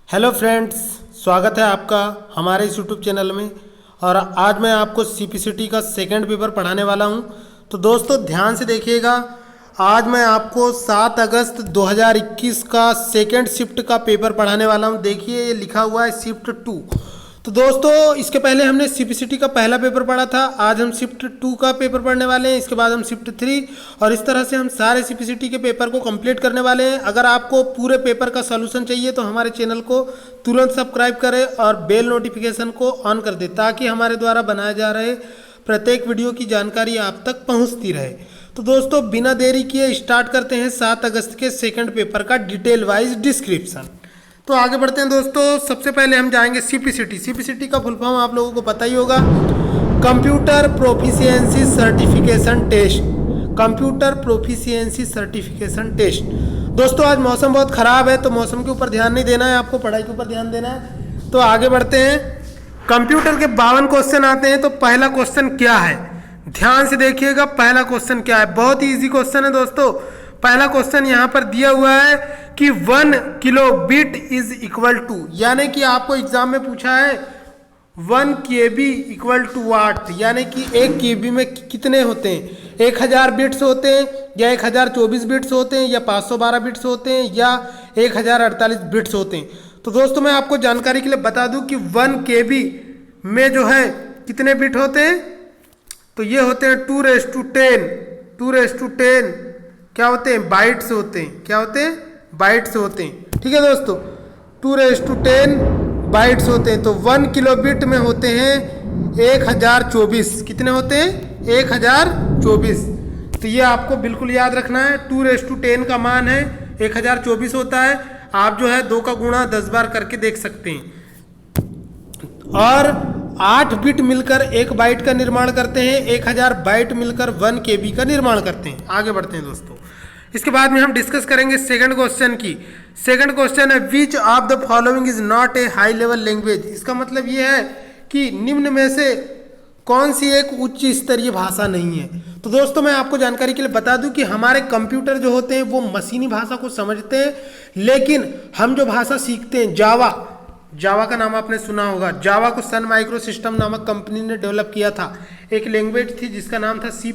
Hello friends, स्वागत है आपका हमारे इस यूट्यूब चैनल में। और आज मैं आपको सीपीसीटी का सेकंड पेपर पढ़ाने वाला हूं। तो दोस्तों ध्यान से देखिएगा। आज मैं आपको 7 अगस्त 2021 का सेकंड शिफ्ट का पेपर पढ़ाने वाला हूं। देखिए ये लिखा हुआ है शिफ्ट 2। तो दोस्तों इसके पहले हमने सीपीसीटी का पहला पेपर पढ़ा था। आज हम शिफ्ट 2 का पेपर पढ़ने वाले हैं। इसके बाद हम शिफ्ट 3 और इस तरह से हम सारे सीपीसीटी के पेपर को कंप्लीट करने वाले हैं। अगर आपको पूरे पेपर का सॉल्यूशन चाहिए तो हमारे चैनल को तुरंत सब्सक्राइब करें और बेल नोटिफिकेशन को ऑन कर दें ताकि हमारे द्वारा बनाए जा रहे प्रत्येक वीडियो की जानकारी आप तक पहुँचती रहे। तो दोस्तों बिना देरी किए स्टार्ट करते हैं 7 अगस्त के सेकंड पेपर का डिटेल वाइज डिस्क्रिप्शन। तो आगे बढ़ते हैं दोस्तों। सबसे पहले हम जाएंगे सीपीसीटी। सीपीसीटी का फुल फॉर्म आप लोगों को पता ही होगा, computer proficiency certification test. Computer proficiency certification test. दोस्तों आज मौसम बहुत ख़राब है तो मौसम के ऊपर ध्यान नहीं देना है, आपको पढ़ाई के ऊपर ध्यान देना है। तो आगे बढ़ते हैं। कंप्यूटर के 52 क्वेश्चन आते हैं। तो पहला क्वेश्चन क्या है, ध्यान से देखिएगा। पहला क्वेश्चन क्या है, बहुत ही ईजी क्वेश्चन है दोस्तों। पहला क्वेश्चन यहाँ पर दिया हुआ है कि 1 किलोबिट इज इक्वल टू, यानी कि आपको एग्जाम में पूछा है 1 KB इक्वल टू वाट, यानी कि 1 KB में कितने होते हैं, 1000 बिट्स होते हैं या 1024 बिट्स होते हैं या 512 बिट्स होते हैं या 1048 बिट्स होते हैं। तो दोस्तों मैं आपको जानकारी के लिए बता दूं कि 1 KB में जो है कितने बिट होते हैं, तो ये होते हैं 2⁻10 क्या होते हैं, बाइट्स होते हैं। क्या होते हैं, बाइट्स होते हैं। ठीक है दोस्तों, 2⁻10 बाइट्स होते हैं। तो 1 किलोबिट में होते हैं 1024। कितने होते हैं, 1024। तो ये आपको बिल्कुल याद रखना है। 2⁻10 का मान है 1024 होता है। आप जो है 2 का गुणा 10 बार करके देख सकते हैं। और 8 बिट मिलकर 1 बाइट का निर्माण करते हैं, 1000 बाइट मिलकर 1 KB का निर्माण करते हैं। आगे बढ़ते हैं दोस्तों। इसके बाद में हम डिस्कस करेंगे सेकंड क्वेश्चन की। सेकंड क्वेश्चन है which of the following is not a high level language. इसका मतलब ये है कि निम्न में से कौन सी एक उच्च स्तरीय भाषा नहीं है। तो दोस्तों मैं आपको जानकारी के लिए बता दूं कि हमारे कंप्यूटर जो होते हैं वो मशीनी भाषा को समझते हैं, लेकिन हम जो भाषा सीखते हैं जावा का नाम आपने सुना होगा। जावा को सन माइक्रो सिस्टम नामक कंपनी ने डेवलप किया था। एक लैंग्वेज थी जिसका नाम था C++,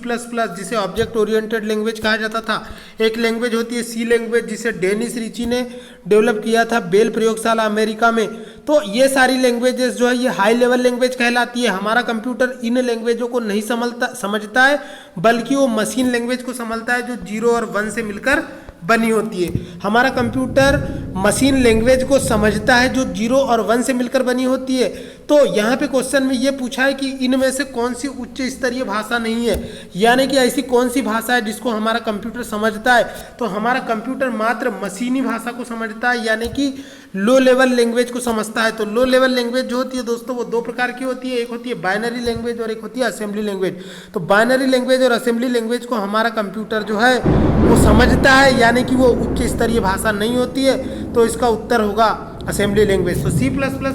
जिसे ऑब्जेक्ट ओरिएंटेड लैंग्वेज कहा जाता था। एक लैंग्वेज होती है C लैंग्वेज, जिसे डेनिस रिची ने डेवलप किया था बेल प्रयोगशाला अमेरिका में। तो ये सारी लैंग्वेजेस जो है ये हाई लेवल लैंग्वेज कहलाती है। हमारा कंप्यूटर इन लैंग्वेजों को नहीं समझता है, बल्कि वो मशीन लैंग्वेज को समझता है जो 0 और 1 से मिलकर बनी होती है। हमारा कंप्यूटर मशीन लैंग्वेज को समझता है जो 0 और 1 से मिलकर बनी होती है। तो यहाँ पे क्वेश्चन में ये पूछा है कि इनमें से कौन सी उच्च स्तरीय भाषा नहीं है, यानी कि ऐसी कौन सी भाषा है जिसको हमारा कंप्यूटर समझता है। तो हमारा कंप्यूटर मात्र मशीनी भाषा को समझता है, यानी कि लो लेवल लैंग्वेज को समझता है। तो लो लेवल लैंग्वेज जो होती है दोस्तों वो 2 प्रकार की होती है, एक होती है बाइनरी लैंग्वेज और एक होती है असेंबली लैंग्वेज। तो बाइनरी लैंग्वेज और असेंबली लैंग्वेज को हमारा कंप्यूटर जो है वो समझता है, यानी कि वो उच्च स्तरीय भाषा नहीं होती है। तो इसका उत्तर होगा असेंबली लैंग्वेज। तो C++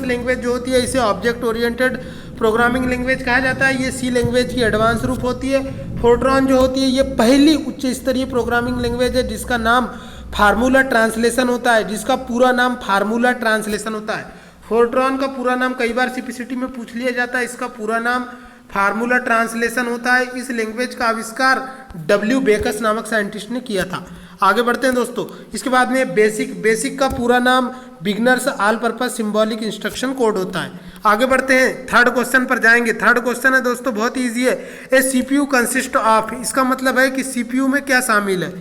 लैंग्वेज जो होती है इसे ऑब्जेक्ट ओरिएंटेड प्रोग्रामिंग लैंग्वेज कहा जाता है। ये C लैंग्वेज की एडवांस रूप होती है। फोर्ट्रॉन जो होती है ये पहली उच्च स्तरीय प्रोग्रामिंग लैंग्वेज है जिसका नाम फार्मूला ट्रांसलेशन होता है, जिसका पूरा नाम फार्मूला ट्रांसलेशन होता है। फोर्ट्रॉन का पूरा नाम कई बार सीपीसीटी में पूछ लिया जाता है। इसका पूरा नाम फार्मूला ट्रांसलेशन होता है। इस लैंग्वेज का आविष्कार W बेकस नामक साइंटिस्ट ने किया था। आगे बढ़ते हैं दोस्तों। इसके बाद में बेसिक का पूरा नाम beginners all purpose symbolic instruction code होता है। आगे बढ़ते हैं, थर्ड क्वेश्चन पर जाएंगे। थर्ड क्वेश्चन है दोस्तों बहुत ईजी है। ए CPU कंसिस्ट ऑफ, इसका मतलब है कि CPU में क्या शामिल है।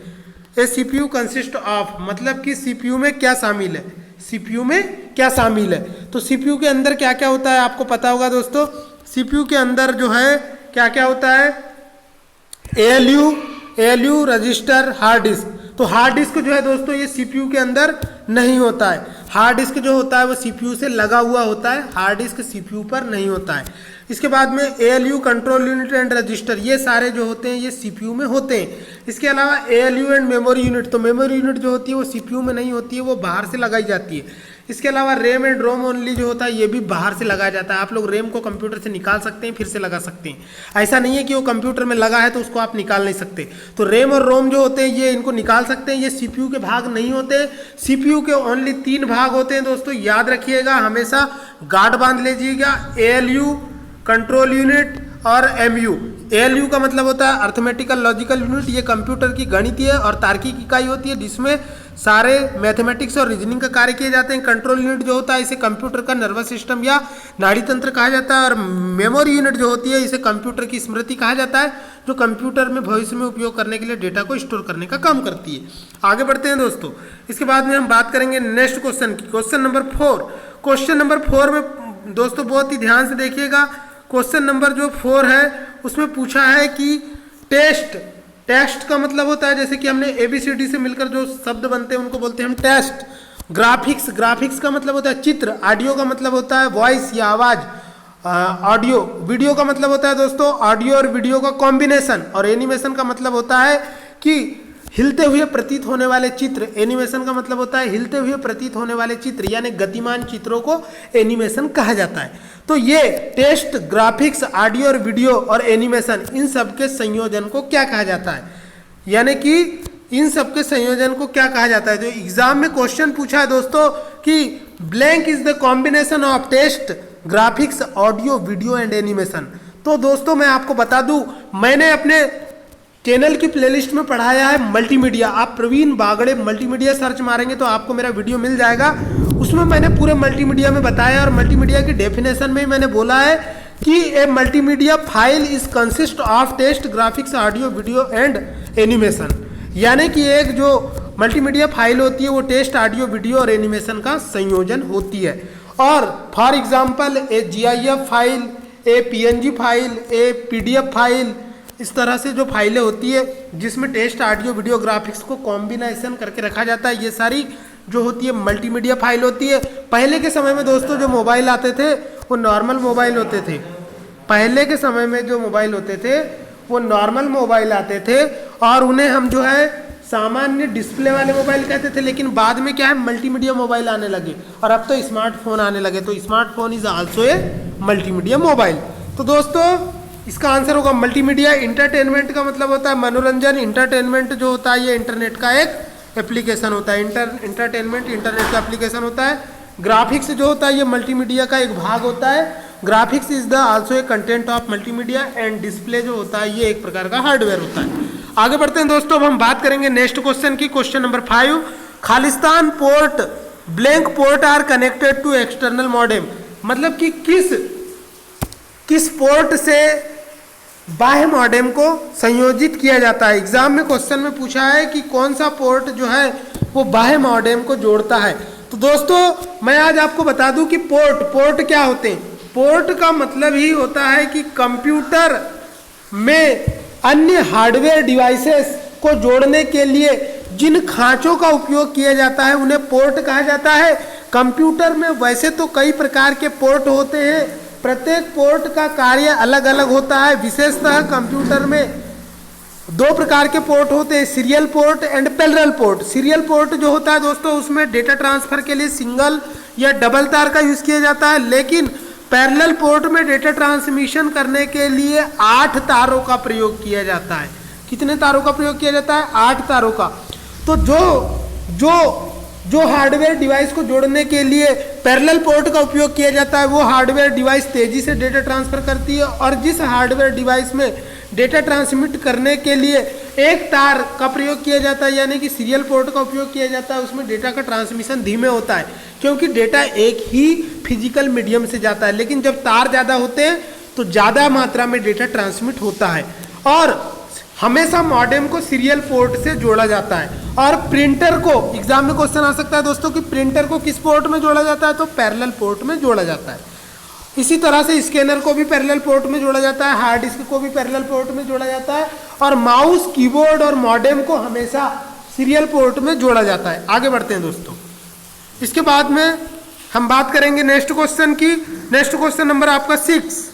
ए CPU कंसिस्ट ऑफ मतलब कि CPU में क्या शामिल है, CPU में क्या शामिल है। तो CPU के अंदर क्या क्या होता है आपको पता होगा दोस्तों। CPU के अंदर जो है क्या क्या होता है, ALU रजिस्टर, हार्ड डिस्क। तो हार्ड डिस्क जो है दोस्तों ये CPU के अंदर नहीं होता है। हार्ड डिस्क जो होता है वो CPU से लगा हुआ होता है, हार्ड डिस्क CPU पर नहीं होता है। इसके बाद में ALU control unit and register, ये सारे जो होते हैं ये CPU में होते हैं। इसके अलावा ALU एंड मेमोरी यूनिट, तो मेमोरी यूनिट जो होती है वो CPU में नहीं होती है, वो बाहर से लगाई जाती है। इसके अलावा रैम एंड रोम ओनली जो होता है ये भी बाहर से लगाया जाता है। आप लोग रैम को कंप्यूटर से निकाल सकते हैं, फिर से लगा सकते हैं। ऐसा नहीं है कि वो कंप्यूटर में लगा है तो उसको आप निकाल नहीं सकते। तो रैम और रोम जो होते हैं ये इनको निकाल सकते हैं। ये सीपीयू के भाग नहीं होते। सीपीयू के ओनली 3 भाग होते हैं दोस्तों, याद रखिएगा, हमेशा गार्ड बांध लीजिएगा। एएलयू, कंट्रोल यूनिट और एमयू। एएलयू का मतलब होता है अर्थमेटिकल लॉजिकल यूनिट। ये कंप्यूटर की गणितीय और तार्किक इकाई होती है जिसमें सारे मैथमेटिक्स और रीजनिंग का कार्य किए जाते हैं। कंट्रोल यूनिट जो होता है इसे कंप्यूटर का नर्वस सिस्टम या नाड़ी तंत्र कहा जाता है। और मेमोरी यूनिट जो होती है इसे कंप्यूटर की स्मृति कहा जाता है, जो कंप्यूटर में भविष्य में उपयोग करने के लिए डेटा को स्टोर करने का काम करती है। आगे बढ़ते हैं दोस्तों। इसके बाद में हम बात करेंगे नेक्स्ट क्वेश्चन की, क्वेश्चन नंबर 4। क्वेश्चन नंबर 4 में दोस्तों बहुत ही ध्यान से देखिएगा। क्वेश्चन नंबर जो 4 है उसमें पूछा है कि टेक्स्ट का मतलब होता है, जैसे कि हमने ABCD से मिलकर जो शब्द बनते हैं उनको बोलते हैं हम टेक्स्ट। ग्राफिक्स का मतलब होता है चित्र। ऑडियो का मतलब होता है वॉइस या आवाज। ऑडियो। वीडियो का मतलब होता है दोस्तों ऑडियो और वीडियो का कॉम्बिनेशन। और एनिमेशन का मतलब होता है कि हिलते हुए प्रतीत होने वाले चित्र। एनिमेशन का मतलब होता है हिलते हुए प्रतीत होने वाले चित्र, यानी गतिमान चित्रों को एनिमेशन कहा जाता है। तो ये टेक्स्ट, ग्राफिक्स, ऑडियो और वीडियो और एनिमेशन, इन सब के संयोजन को क्या कहा जाता है, यानी कि इन सब के संयोजन को क्या कहा जाता है। जो एग्जाम में क्वेश्चन पूछा है दोस्तों कि blank is the combination of text, graphics, audio, video and animation. तो दोस्तों मैं आपको बता दूं, मैंने अपने चैनल की प्लेलिस्ट में पढ़ाया है मल्टीमीडिया। आप प्रवीण बागड़े मल्टीमीडिया सर्च मारेंगे तो आपको मेरा वीडियो मिल जाएगा। उसमें मैंने पूरे मल्टीमीडिया में बताया और मल्टीमीडिया की डेफिनेशन में मैंने बोला है कि a multimedia file is consist of text, graphics, audio, video and animation. यानी कि एक जो मल्टीमीडिया फाइल होती है वो टेक्स्ट, ऑडियो, वीडियो और एनिमेशन का संयोजन होती है। और for example a GIF file, a PNG file, a PDF file, इस तरह से जो फाइलें होती है जिसमें टेक्स्ट, ऑडियो, वीडियो, ग्राफिक्स को कॉम्बिनेशन करके रखा जाता है, ये सारी जो होती है मल्टीमीडिया फाइल होती है। पहले के समय में दोस्तों जो मोबाइल आते थे वो नॉर्मल मोबाइल होते थे। पहले के समय में जो मोबाइल होते थे वो नॉर्मल मोबाइल आते थे और उन्हें हम जो है सामान्य डिस्प्ले वाले मोबाइल कहते थे। लेकिन बाद में क्या है, मल्टीमीडिया मोबाइल आने लगे और अब तो स्मार्टफोन आने लगे। तो smartphone is also a multimedia mobile. तो दोस्तों इसका आंसर होगा मल्टीमीडिया। इंटरटेनमेंट का मतलब होता है मनोरंजन। इंटरटेनमेंट जो होता है ये इंटरनेट का एक एप्लीकेशन होता है। इंटरटेनमेंट इंटरनेट का एप्लीकेशन होता है। ग्राफिक्स जो होता है ये मल्टीमीडिया का एक भाग होता है। Graphics is the also a content of multimedia and display जो होता है ये एक प्रकार का हार्डवेयर होता है। आगे बढ़ते हैं दोस्तों, अब हम बात करेंगे नेक्स्ट क्वेश्चन की, question number 5। Khalistan port, blank port are connected to external modem. मतलब कि किस पोर्ट से बाह्य मॉडेम को संयोजित किया जाता है। एग्जाम में क्वेश्चन में पूछा है कि कौन सा पोर्ट जो है वो बाह्य मॉडेम को जोड़ता है। तो दोस्तों मैं आज आपको बता दूं कि पोर्ट क्या होते हैं। पोर्ट का मतलब ही होता है कि कंप्यूटर में अन्य हार्डवेयर डिवाइसेस को जोड़ने के लिए जिन खांचों का उपयोग किया जाता है उन्हें पोर्ट कहा जाता है। कंप्यूटर में वैसे तो कई प्रकार के पोर्ट होते हैं, प्रत्येक पोर्ट का कार्य अलग अलग होता है। विशेषतः कंप्यूटर में 2 प्रकार के पोर्ट होते हैं, serial port and parallel port. Serial port जो होता है दोस्तों उसमें डेटा ट्रांसफर के लिए सिंगल या डबल तार का यूज किया जाता है, लेकिन पैरेलल पोर्ट में डेटा ट्रांसमिशन करने के लिए 8 तारों का प्रयोग किया जाता है। कितने तारों का प्रयोग किया जाता है? 8 तारों का। तो जो हार्डवेयर डिवाइस को जोड़ने के लिए पैरेलल पोर्ट का उपयोग किया जाता है वो हार्डवेयर डिवाइस तेजी से डेटा ट्रांसफर करती है, और जिस हार्डवेयर डिवाइस में डेटा ट्रांसमिट करने के लिए एक तार का प्रयोग किया जाता है यानी कि सीरियल पोर्ट का उपयोग किया जाता है, उसमें डेटा का ट्रांसमिशन धीमे होता है क्योंकि डेटा एक ही फिजिकल मीडियम से जाता है। लेकिन जब तार ज़्यादा होते हैं तो ज़्यादा मात्रा में डेटा ट्रांसमिट होता है, और हमेशा मॉडेम को सीरियल पोर्ट से जोड़ा जाता है। और प्रिंटर को एग्जाम में क्वेश्चन आ सकता है दोस्तों कि प्रिंटर को किस पोर्ट में जोड़ा जाता है, तो पैरेलल पोर्ट में जोड़ा जाता है। इसी तरह से स्कैनर को भी पैरेलल पोर्ट में जोड़ा जाता है, हार्ड डिस्क को भी पैरेलल पोर्ट में जोड़ा जाता है, और माउस, कीबोर्ड और मॉडेम को हमेशा सीरियल पोर्ट में जोड़ा जाता है। आगे बढ़ते हैं दोस्तों, इसके बाद में हम बात करेंगे नेक्स्ट क्वेश्चन की। नेक्स्ट क्वेश्चन नंबर आपका 6।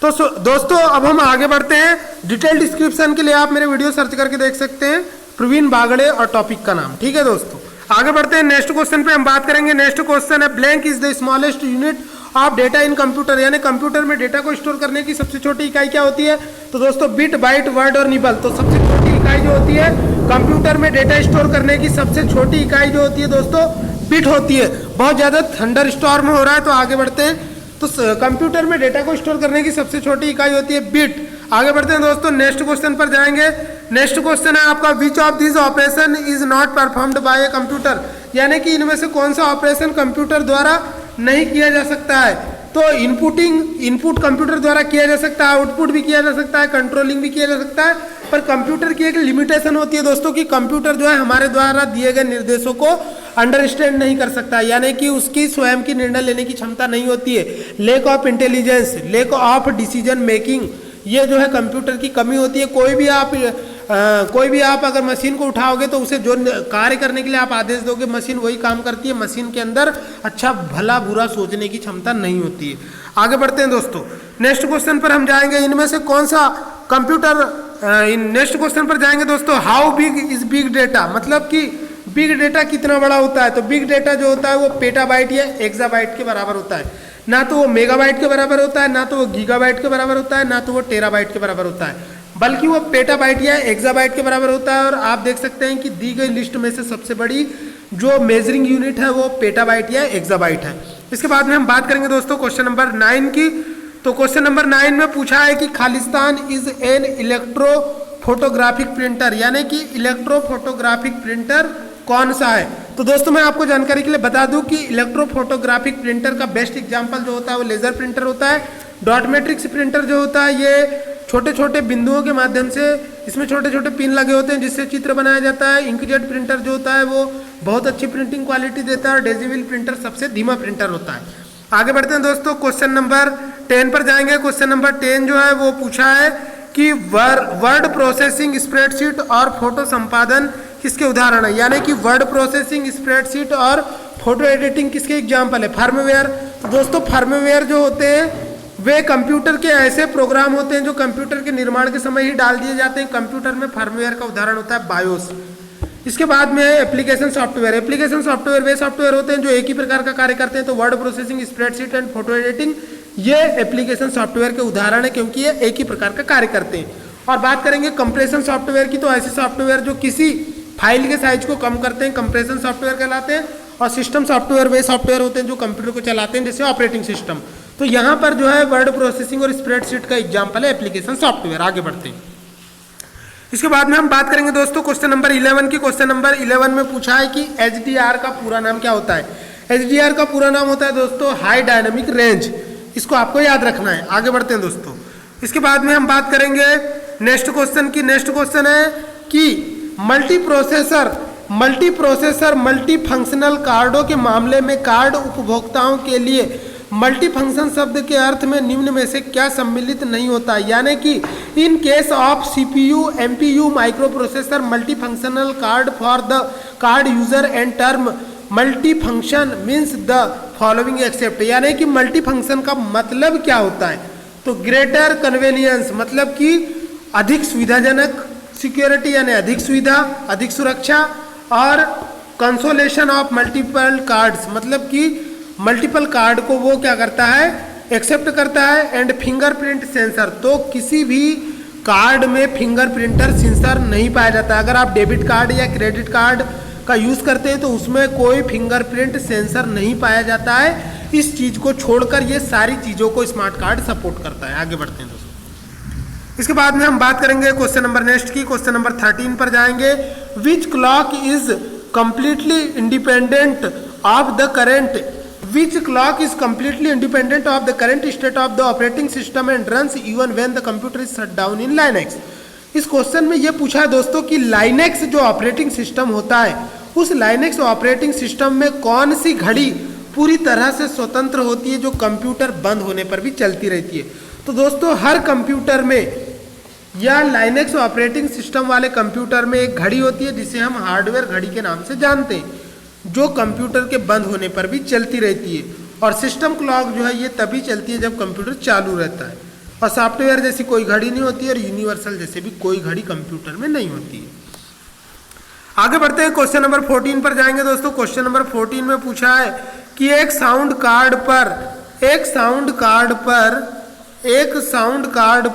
तो दोस्तों अब हम आगे बढ़ते हैं। डिटेल डिस्क्रिप्शन के लिए आप मेरे वीडियो सर्च करके देख सकते हैं, प्रवीण बागड़े और टॉपिक का नाम। ठीक है दोस्तों, आगे बढ़ते हैं नेक्स्ट क्वेश्चन पे हम बात करेंगे। नेक्स्ट क्वेश्चन है blank is the smallest unit of data in computer, यानी कंप्यूटर में डेटा को स्टोर करने की सबसे छोटी इकाई क्या होती है? तो दोस्तों बिट, बाइट, वर्ड और निबल। तो सबसे छोटी इकाई जो होती है कंप्यूटर में डेटा स्टोर करने की सबसे छोटी इकाई जो होती है दोस्तों बिट होती है। बहुत ज्यादा थंडर स्टॉर्म हो रहा है तो आगे बढ़ते हैं। तो कंप्यूटर में डेटा को स्टोर करने की सबसे छोटी इकाई होती है बिट। आगे बढ़ते हैं दोस्तों, नेक्स्ट क्वेश्चन पर जाएंगे। नेक्स्ट क्वेश्चन है आपका which of this operation is not performed by a computer, यानी कि इनमें से कौन सा ऑपरेशन कंप्यूटर द्वारा नहीं किया जा सकता है? तो इनपुट कंप्यूटर द्वारा किया जा सकता है, आउटपुट भी किया जा सकता है, कंट्रोलिंग भी किया जा सकता है, पर कंप्यूटर की एक लिमिटेशन होती है दोस्तों कि कंप्यूटर जो है हमारे द्वारा दिए गए निर्देशों को अंडरस्टैंड नहीं कर सकता, यानी कि उसकी स्वयं की निर्णय लेने की क्षमता नहीं होती है। Lack of intelligence, lack of decision making, ये जो है कंप्यूटर की कमी होती है। कोई भी आप अगर मशीन को उठाओगे तो उसे जो कार्य करने के लिए आप आदेश दोगे मशीन वही काम करती है। मशीन के अंदर अच्छा भला बुरा सोचने की क्षमता नहीं होती है। आगे बढ़ते हैं दोस्तों, नेक्स्ट क्वेश्चन पर हम जाएंगे। इनमें से कौन सा कंप्यूटर, नेक्स्ट क्वेश्चन पर जाएंगे दोस्तों। How big is big data, मतलब कि बिग डेटा कितना बड़ा होता है? तो बिग डेटा जो होता है वो पेटाबाइट या एक्साबाइट के बराबर होता है, ना तो वो मेगाबाइट के बराबर होता है, ना तो वो गीगाबाइट के बराबर होता है, ना तो वो टेराबाइट के बराबर होता है, बल्कि वो पेटाबाइट या एक्साबाइट के बराबर होता है। और आप देख सकते हैं कि दी गई लिस्ट में से सबसे बड़ी जो मेजरिंग यूनिट है वो पेटाबाइट या एक्साबाइट है। इसके बाद में हम बात करेंगे दोस्तों क्वेश्चन नंबर 9 की। तो क्वेश्चन नंबर 9 में पूछा है कि Khalistan is an electro photographic printer, यानी कि इलेक्ट्रो फोटोग्राफिक प्रिंटर कौन सा है? तो दोस्तों मैं आपको जानकारी के लिए बता दूं कि इलेक्ट्रो फोटोग्राफिक प्रिंटर का बेस्ट एग्जांपल जो होता है वो लेजर प्रिंटर होता है। डॉट मैट्रिक्स प्रिंटर जो होता है ये छोटे छोटे बिंदुओं के माध्यम से, इसमें छोटे छोटे पिन लगे होते हैं जिससे चित्र बनाया जाता है। इंकजेट प्रिंटर जो होता है वो बहुत अच्छी प्रिंटिंग क्वालिटी देता है और डेजिविल प्रिंटर सबसे धीमा प्रिंटर होता है। आगे बढ़ते हैं दोस्तों, क्वेश्चन नंबर 10 पर जाएंगे। क्वेश्चन नंबर 10 जो है वो पूछा है कि वर्ड प्रोसेसिंग, स्प्रेडशीट और फोटो संपादन किसके उदाहरण है? यानी कि वर्ड प्रोसेसिंग, स्प्रेडशीट और फोटो एडिटिंग किसके एग्जाम्पल है? फर्मवेयर। तो दोस्तों फर्मवेयर जो होते हैं वे कंप्यूटर के ऐसे प्रोग्राम होते हैं जो कंप्यूटर के निर्माण के समय ही डाल दिए जाते हैं। कंप्यूटर में फर्मवेयर का उदाहरण होता है बायोस। इसके बाद में एप्लीकेशन सॉफ्टवेयर। एप्लीकेशन सॉफ्टवेयर वे सॉफ्टवेयर होते हैं जो एक ही प्रकार का कार्य करते हैं। तो word processing, spreadsheet and photo editing ये एप्लीकेशन सॉफ्टवेयर के उदाहरण है क्योंकि ये एक ही प्रकार का कार्य करते हैं। और बात करेंगे कंप्रेशन सॉफ्टवेयर की, तो ऐसे सॉफ्टवेयर जो किसी फाइल के साइज को कम करते हैं कंप्रेशन सॉफ्टवेयर कहलाते हैं। और सिस्टम सॉफ्टवेयर वे सॉफ्टवेयर होते हैं जो कंप्यूटर को चलाते हैं, जैसे ऑपरेटिंग सिस्टम। तो यहाँ पर जो है वर्ड प्रोसेसिंग और स्प्रेडशीट का एग्जाम्पल है एप्लीकेशन सॉफ्टवेयर। आगे बढ़ते हैं, इसके बाद में हम बात करेंगे दोस्तों क्वेश्चन नंबर 11 की। क्वेश्चन नंबर 11 में पूछा है कि HDR का पूरा नाम क्या होता है? HDR का पूरा नाम होता है दोस्तों हाई डायनामिक रेंज। इसको आपको याद रखना है। आगे बढ़ते हैं दोस्तों, इसके बाद में हम बात करेंगे नेक्स्ट क्वेश्चन की। नेक्स्ट क्वेश्चन है कि मल्टी फंक्शनल कार्डों के मामले में कार्ड उपभोक्ताओं के लिए मल्टी फंक्शन शब्द के अर्थ में निम्न में से क्या सम्मिलित नहीं होता? यानी कि in case of CPU, MPU, micro processor, multi functional card for the card user and term multi function means the following except. यानी कि मल्टी फंक्शन का मतलब क्या होता है? तो ग्रेटर कन्वेनियंस, मतलब कि अधिक सुविधाजनक, सिक्योरिटी यानी अधिक सुविधा, अधिक सुरक्षा, और कंसोलेशन ऑफ मल्टीपल कार्ड्स, मतलब कि मल्टीपल कार्ड को वो क्या करता है? एक्सेप्ट करता है। एंड फिंगरप्रिंट सेंसर, तो किसी भी कार्ड में फिंगरप्रिंटर सेंसर नहीं पाया जाता। अगर आप डेबिट कार्ड या क्रेडिट कार्ड का यूज करते हैं तो उसमें कोई फिंगरप्रिंट सेंसर नहीं पाया जाता है। इस चीज को छोड़कर ये सारी चीजों को स्मार्ट कार्ड सपोर्ट करता है। आगे बढ़ते हैं दोस्तों, इसके बाद में हम बात करेंगे क्वेश्चन नंबर नेक्स्ट की। क्वेश्चन नंबर 13 पर जाएंगे। Which clock is completely independent of the current Which clock is completely independent of the current state of the operating system and runs even when the computer is shut down in Linux? इस question में ये पूछा है दोस्तों कि Linux जो operating system होता है उस लाइनेक्स ऑपरेटिंग सिस्टम में कौन सी घड़ी पूरी तरह से स्वतंत्र होती है जो कंप्यूटर बंद होने पर भी चलती रहती है? तो दोस्तों हर कंप्यूटर में या लाइनेक्स ऑपरेटिंग सिस्टम वाले कंप्यूटर में एक घड़ी होती है जिसे हम हार्डवेयर घड़ी के नाम से जानते हैं, जो कंप्यूटर के बंद होने पर भी चलती रहती है। और सिस्टम क्लॉक जो है ये तभी चलती है जब कंप्यूटर चालू रहता है। और सॉफ्टवेयर जैसी कोई घड़ी नहीं होती है और यूनिवर्सल जैसे भी कोई घड़ी कंप्यूटर में नहीं होती है। आगे बढ़ते हैं, क्वेश्चन नंबर 14 पर जाएंगे दोस्तों। क्वेश्चन नंबर 14 में पूछा है कि एक साउंड कार्ड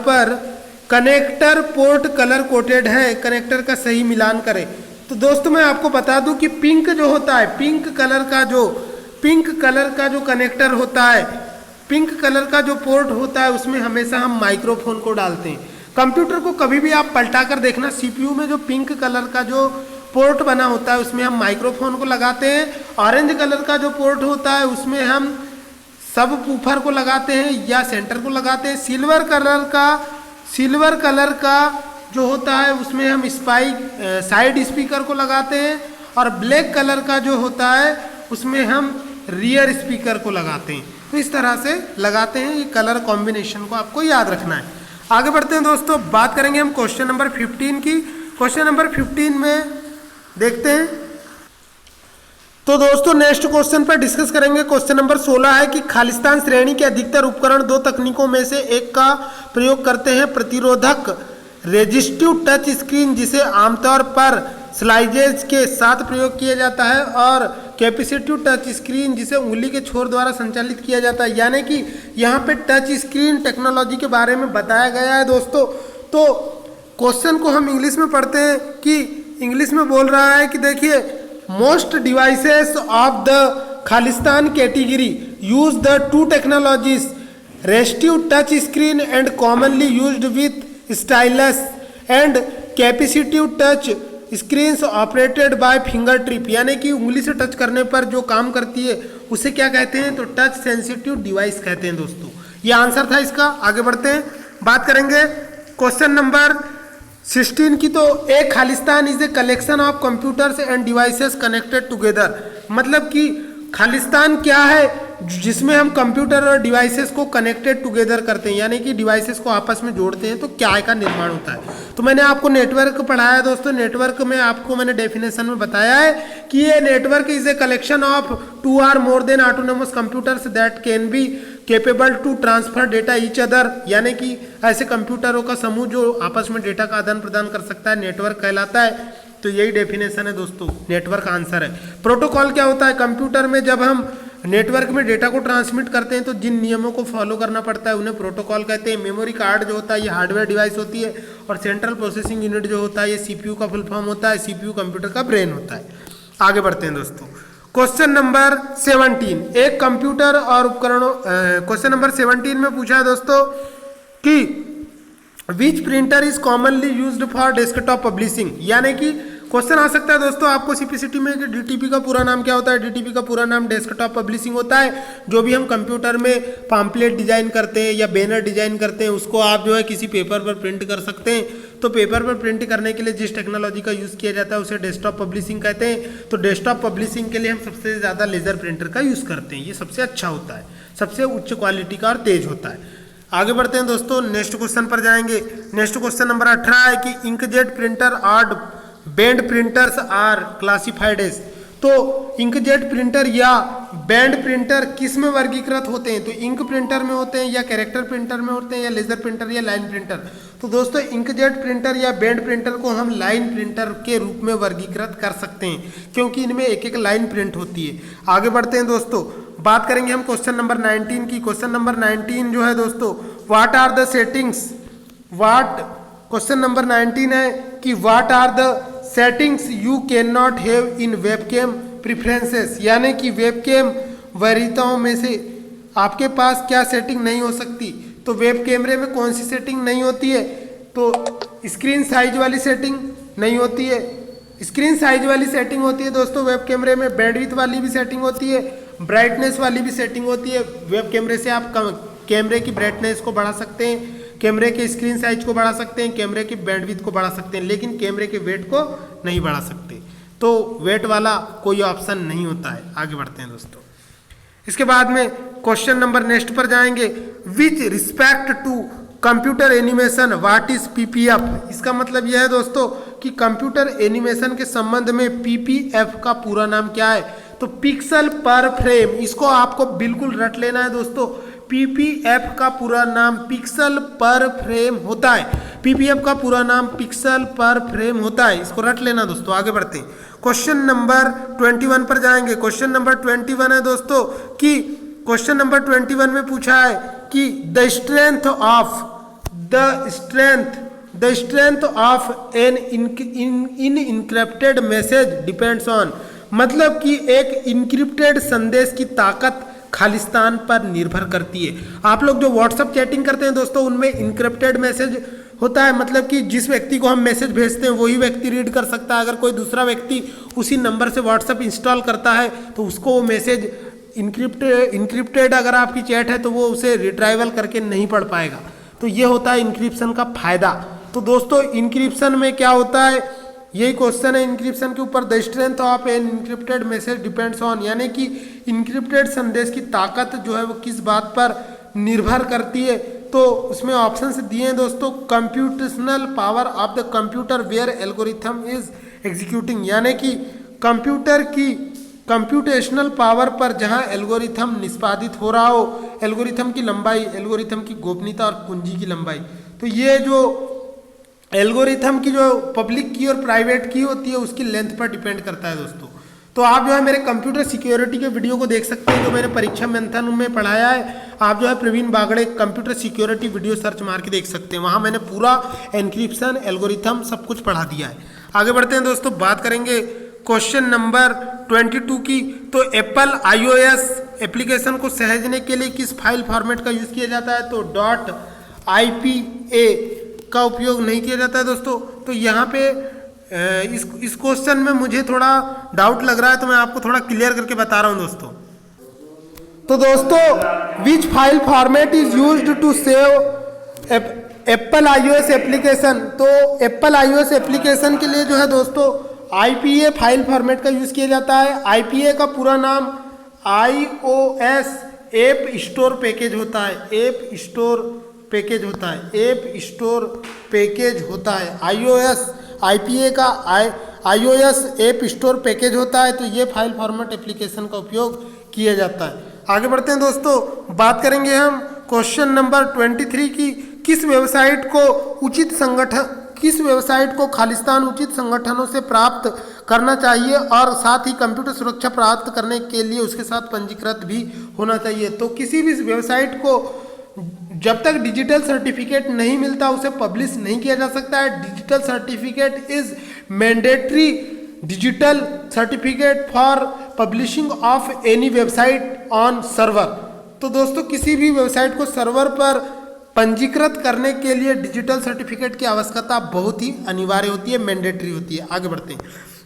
पर कनेक्टर पोर्ट कलर कोटेड है, कनेक्टर का सही मिलान करें। तो दोस्तों मैं आपको बता दूं कि पिंक जो होता है, पिंक कलर का जो कनेक्टर होता है, पिंक कलर का जो पोर्ट होता है, उसमें हमेशा हम माइक्रोफोन को डालते हैं। कंप्यूटर को कभी भी आप पलटा कर देखना, सीपीयू में जो पिंक कलर का जो पोर्ट बना होता है उसमें हम माइक्रोफोन को लगाते हैं। ऑरेंज कलर का जो पोर्ट होता है उसमें हम सब वूफर को लगाते हैं या सेंटर को लगाते हैं। सिल्वर कलर का जो होता है उसमें हम साइड स्पीकर को लगाते हैं, और ब्लैक कलर का जो होता है उसमें हम रियर स्पीकर को लगाते हैं। तो इस तरह से लगाते हैं, ये कलर कॉम्बिनेशन को आपको याद रखना है। आगे बढ़ते हैं दोस्तों, बात करेंगे हम क्वेश्चन नंबर 15 की। क्वेश्चन नंबर 15 में देखते हैं, तो दोस्तों नेक्स्ट क्वेश्चन पर डिस्कस करेंगे। क्वेश्चन नंबर 16 है कि खालिस्तान श्रेणी के अधिकतर उपकरण दो तकनीकों में से एक का प्रयोग करते हैं, प्रतिरोधक रेजिस्टिव टच स्क्रीन जिसे आमतौर पर स्लाइजेज के साथ प्रयोग किया जाता है, और कैपेसिटिव टच स्क्रीन जिसे उंगली के छोर द्वारा संचालित किया जाता है। यानी कि यहाँ पे टच स्क्रीन टेक्नोलॉजी के बारे में बताया गया है दोस्तों। तो क्वेश्चन को हम इंग्लिश में पढ़ते हैं कि इंग्लिश में बोल रहा है कि देखिए, most devices of the Khalistan category use the two technologies, restive touch screen and commonly used with stylus and capacitive touch screens operated by finger trip. यानी कि उंगली से टच करने पर जो काम करती है उसे क्या कहते हैं, तो टच सेंसिटिव डिवाइस कहते हैं दोस्तों। ये आंसर था इसका। आगे बढ़ते हैं, बात करेंगे क्वेश्चन नंबर 16 की। तो एक Khalistan is a collection of computers end devices connected together. मतलब कि खालिस्तान क्या है, जिसमें हम कंप्यूटर और डिवाइसेस को कनेक्टेड टुगेदर करते हैं, यानी कि डिवाइसेस को आपस में जोड़ते हैं, तो क्या का निर्माण होता है। तो मैंने आपको नेटवर्क पढ़ाया दोस्तों। नेटवर्क में आपको मैंने डेफिनेशन में बताया है कि ये network is a collection of 2 or more than autonomous computers that can be capable to transfer data each other। यानी कि ऐसे कंप्यूटरों का समूह जो आपस में डेटा का आदान प्रदान कर सकता है, नेटवर्क कहलाता है। तो यही डेफिनेशन है दोस्तों, नेटवर्क आंसर है। प्रोटोकॉल क्या होता है, कंप्यूटर में जब हम नेटवर्क में डेटा को ट्रांसमिट करते हैं तो जिन नियमों को फॉलो करना पड़ता है उन्हें प्रोटोकॉल कहते हैं। मेमोरी कार्ड जो होता है ये हार्डवेयर डिवाइस होती है, और सेंट्रल प्रोसेसिंग यूनिट जो होता है ये सीपीयू का फुल फॉर्म होता है। सीपीयू कंप्यूटर का ब्रेन होता है। आगे बढ़ते हैं दोस्तों, क्वेश्चन नंबर 17, एक कंप्यूटर और उपकरणों। क्वेश्चन नंबर 17 में पूछा है दोस्तों कि विच printer is commonly used for desktop publishing. यानी कि क्वेश्चन आ सकता है दोस्तों आपको सीपीसीटी में कि डीटीपी का पूरा नाम क्या होता है। डीटीपी का पूरा नाम डेस्कटॉप पब्लिशिंग होता है। जो भी हम कंप्यूटर में पैम्पलेट डिजाइन करते हैं या बैनर डिजाइन करते हैं उसको आप जो है किसी पेपर पर प्रिंट कर सकते हैं। तो पेपर पर प्रिंट करने के लिए जिस टेक्नोलॉजी का यूज़ किया जाता है उसे डेस्कटॉप पब्लिशिंग कहते हैं। तो डेस्कटॉप पब्लिशिंग के लिए हम सबसे ज़्यादा लेजर प्रिंटर का यूज़ करते हैं। ये सबसे अच्छा होता है, सबसे उच्च क्वालिटी का और तेज होता है। आगे बढ़ते हैं दोस्तों, नेक्स्ट क्वेश्चन पर जाएंगे। नेक्स्ट क्वेश्चन नंबर 18 है कि इंकजेट प्रिंटर और band printers are classified as. तो इंकजेट प्रिंटर या बैंड प्रिंटर किस में वर्गीकृत होते हैं, तो इंक प्रिंटर में होते हैं या कैरेक्टर प्रिंटर में होते हैं या लेजर प्रिंटर या लाइन प्रिंटर। तो दोस्तों इंकजेट प्रिंटर या बैंड प्रिंटर को हम लाइन प्रिंटर के रूप में वर्गीकृत कर सकते हैं, क्योंकि इनमें एक एक लाइन प्रिंट होती है। आगे बढ़ते हैं दोस्तों, बात करेंगे हम क्वेश्चन नंबर 19 की। क्वेश्चन नंबर 19 जो है दोस्तों, what are the settings, question number 19 है कि what are the settings you can not have in webcam preferences. यानी कि वेबकैम वरीयताओं में से आपके पास क्या सेटिंग नहीं हो सकती। तो वेब कैमरे में कौन सी सेटिंग नहीं होती है, तो स्क्रीन साइज वाली सेटिंग नहीं होती है। स्क्रीन साइज वाली सेटिंग होती है दोस्तों वेब कैमरे में। बैंडविड्थ वाली भी सेटिंग होती है, ब्राइटनेस वाली भी सेटिंग होती है। वेब कैमरे से आप कैमरे की ब्राइटनेस को बढ़ा सकते हैं, कैमरे के स्क्रीन साइज को बढ़ा सकते हैं, कैमरे की बैंडविड्थ को बढ़ा सकते हैं, लेकिन कैमरे के वेट को नहीं बढ़ा सकते। तो वेट वाला कोई ऑप्शन नहीं होता है। आगे बढ़ते हैं दोस्तों, इसके बाद में क्वेश्चन नंबर नेक्स्ट पर जाएंगे। Which respect to computer animation what is PPF. इसका मतलब यह है दोस्तों कि कंप्यूटर एनिमेशन के संबंध में पीपीएफ का पूरा नाम क्या है, तो पिक्सल पर फ्रेम। इसको आपको बिल्कुल रट लेना है दोस्तों। पीपीएफ का पूरा नाम पिक्सल पर फ्रेम होता है। पीपीएफ का पूरा नाम पिक्सल पर फ्रेम होता है, इसको रट लेना दोस्तों। आगे बढ़ते हैं, क्वेश्चन नंबर 21 पर जाएंगे। क्वेश्चन नंबर 21 है दोस्तों कि क्वेश्चन नंबर 21 में पूछा है कि the strength of an encrypted message depends on, मतलब कि एक इनक्रिप्टेड संदेश की ताकत खालिस्तान पर निर्भर करती है। आप लोग जो व्हाट्सएप चैटिंग करते हैं दोस्तों, उनमें इनक्रिप्टेड मैसेज होता है, मतलब कि जिस व्यक्ति को हम मैसेज भेजते हैं वही व्यक्ति रीड कर सकता है। अगर कोई दूसरा व्यक्ति उसी नंबर से व्हाट्सएप इंस्टॉल करता है तो उसको वो मैसेज इनक्रिप्टेड अगर आपकी चैट है तो वो उसे रिट्राइवल करके नहीं पढ़ पाएगा। तो ये होता है इनक्रिप्शन का फायदा। तो दोस्तों इनक्रिप्शन में क्या होता है, यही क्वेश्चन है इनक्रिप्शन के ऊपर। The strength of an encrypted message depends on, यानी कि इनक्रिप्टेड संदेश की ताकत जो है वो किस बात पर निर्भर करती है। तो उसमें ऑप्शन दिए हैं दोस्तों, computational power of the computer where algorithm is executing, यानी कि कंप्यूटर की कंप्यूटेशनल पावर पर जहां एल्गोरिथम निष्पादित हो रहा हो, एल्गोरिथम की लंबाई, एल्गोरिथम की गोपनीयता और कुंजी की लंबाई। तो ये जो एल्गोरिथम की जो पब्लिक की और प्राइवेट की होती है उसकी लेंथ पर डिपेंड करता है दोस्तों। तो आप जो है मेरे कंप्यूटर सिक्योरिटी के वीडियो को देख सकते हैं जो मैंने परीक्षा मंथन में पढ़ाया है। आप जो है Praveen Bagde computer security video search मार के देख सकते हैं, वहाँ मैंने पूरा एनक्रिप्शन एल्गोरिथम सब कुछ पढ़ा दिया है। आगे बढ़ते हैं दोस्तों, बात करेंगे क्वेश्चन नंबर 22 की। तो एप्पल iOS एप्लीकेशन को सहेजने के लिए किस फाइल फॉर्मेट का यूज़ किया जाता है, तो .ipa का उपयोग नहीं किया जाता है दोस्तों। तो यहाँ पे इस क्वेश्चन में मुझे थोड़ा डाउट लग रहा है, तो मैं आपको थोड़ा क्लियर करके बता रहा हूँ दोस्तों। तो दोस्तों which file format is used to save Apple iOS application, तो एप्पल iOS एप्लीकेशन के लिए जो है दोस्तों IPA फाइल फॉर्मेट का यूज़ किया जाता है। IPA का पूरा नाम iOS ऐप स्टोर पैकेज होता है, ऐप स्टोर पैकेज होता है, ऐप स्टोर पैकेज होता है। iOS IPA का iOS ऐप स्टोर पैकेज होता है। तो ये फाइल फॉर्मेट एप्लीकेशन का उपयोग किया जाता है। आगे बढ़ते हैं दोस्तों, बात करेंगे हम क्वेश्चन नंबर 23 की। किस वेबसाइट को खालिस्तान उचित संगठनों से प्राप्त करना चाहिए और साथ ही कंप्यूटर सुरक्षा प्राप्त करने के लिए उसके साथ पंजीकृत भी होना चाहिए। तो किसी भी वेबसाइट को जब तक डिजिटल सर्टिफिकेट नहीं मिलता उसे पब्लिश नहीं किया जा सकता है। Digital certificate is mandatory digital certificate for publishing of any website on server. तो दोस्तों किसी भी वेबसाइट को सर्वर पर पंजीकृत करने के लिए डिजिटल सर्टिफिकेट की आवश्यकता बहुत ही अनिवार्य होती है, मैंडेटरी होती है। आगे बढ़ते हैं,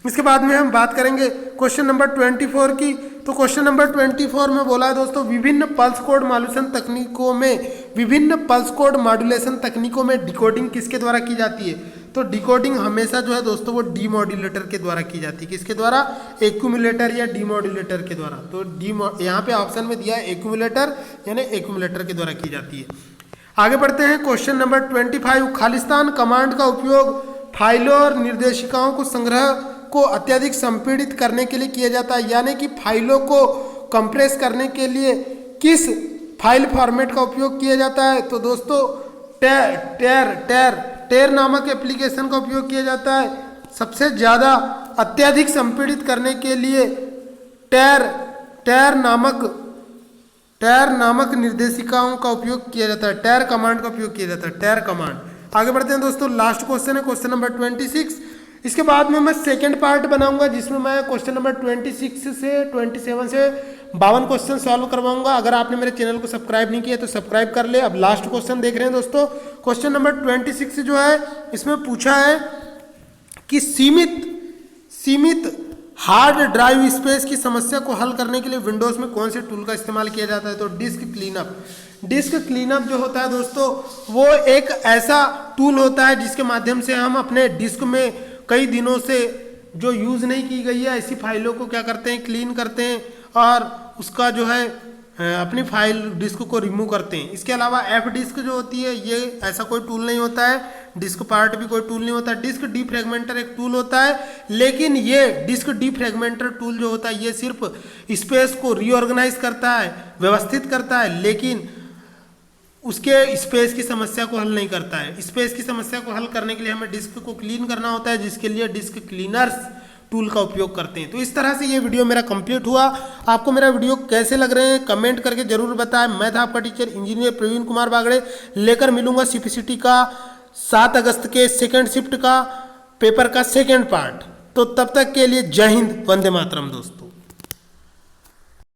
इसके बाद में हम बात करेंगे क्वेश्चन नंबर 24 की। तो क्वेश्चन नंबर 24 में बोला है दोस्तों, विभिन्न पल्स कोड मॉड्यूलेशन तकनीकों में डिकोडिंग किसके द्वारा की जाती है, तो डिकोडिंग हमेशा जो है दोस्तों वो डीमॉड्यूलेटर के द्वारा की जाती है। किसके द्वारा, एक्यूमुलेटर या डीमॉड्यूलेटर के द्वारा। तो यहाँ पे ऑप्शन में दिया है एक्यूमुलेटर, यानी एक्यूमुलेटर के द्वारा की जाती है। आगे बढ़ते हैं क्वेश्चन नंबर 25, खालिस्तान कमांड का उपयोग फाइलों और निर्देशिकाओं को संग्रह को अत्यधिक संपीड़ित करने के लिए किया जाता है, यानी कि फाइलों को कंप्रेस करने के लिए किस फाइल फॉर्मेट का उपयोग किया जाता है, तो दोस्तों टेर नामक एप्लीकेशन का उपयोग किया जाता है। सबसे ज़्यादा अत्यधिक संपीड़ित करने के लिए टेर नामक निर्देशिकाओं का उपयोग किया जाता है, टेर कमांड का उपयोग किया जाता है, टेर कमांड। आगे बढ़ते हैं दोस्तों, लास्ट क्वेश्चन है क्वेश्चन नंबर 26। इसके बाद में मैं सेकंड पार्ट बनाऊंगा जिसमें मैं क्वेश्चन नंबर 26 से 27 से 52 क्वेश्चन सॉल्व करवाऊंगा। अगर आपने मेरे चैनल को सब्सक्राइब नहीं किया तो सब्सक्राइब कर ले। अब लास्ट क्वेश्चन देख रहे हैं दोस्तों, क्वेश्चन नंबर 26 जो है इसमें पूछा है कि सीमित हार्ड ड्राइव स्पेस की समस्या को हल करने के लिए विंडोज में कौन से टूल का इस्तेमाल किया जाता है, तो डिस्क क्लीनअप। डिस्क क्लीनअप जो होता है दोस्तों वो एक ऐसा टूल होता है जिसके माध्यम से हम अपने डिस्क में कई दिनों से जो यूज़ नहीं की गई है ऐसी फाइलों को क्या करते हैं, क्लीन करते हैं और उसका जो है अपनी फाइल डिस्क को रिमूव करते हैं। इसके अलावा एफ डिस्क जो होती है ये ऐसा कोई टूल नहीं होता है, डिस्क पार्ट भी कोई टूल नहीं होता है। डिस्क डीफ्रेगमेंटर एक टूल होता है, लेकिन ये डिस्क डीफ्रेगमेंटर टूल जो होता है ये सिर्फ स्पेस को रीऑर्गेनाइज करता है, व्यवस्थित करता है, लेकिन उसके स्पेस की समस्या को हल नहीं करता है। स्पेस की समस्या को हल करने के लिए हमें डिस्क को क्लीन करना होता है, जिसके लिए डिस्क क्लीनर्स टूल का उपयोग करते हैं। तो इस तरह से ये वीडियो मेरा कंप्लीट हुआ। आपको मेरा वीडियो कैसे लग रहे हैं कमेंट करके जरूर बताएं। मैं था आपका टीचर इंजीनियर प्रवीण कुमार बागड़े, लेकर मिलूंगा CPCT का 7 अगस्त के सेकेंड शिफ्ट का पेपर का सेकेंड पार्ट। तो तब तक के लिए जय हिंद, वंदे मातरम दोस्त।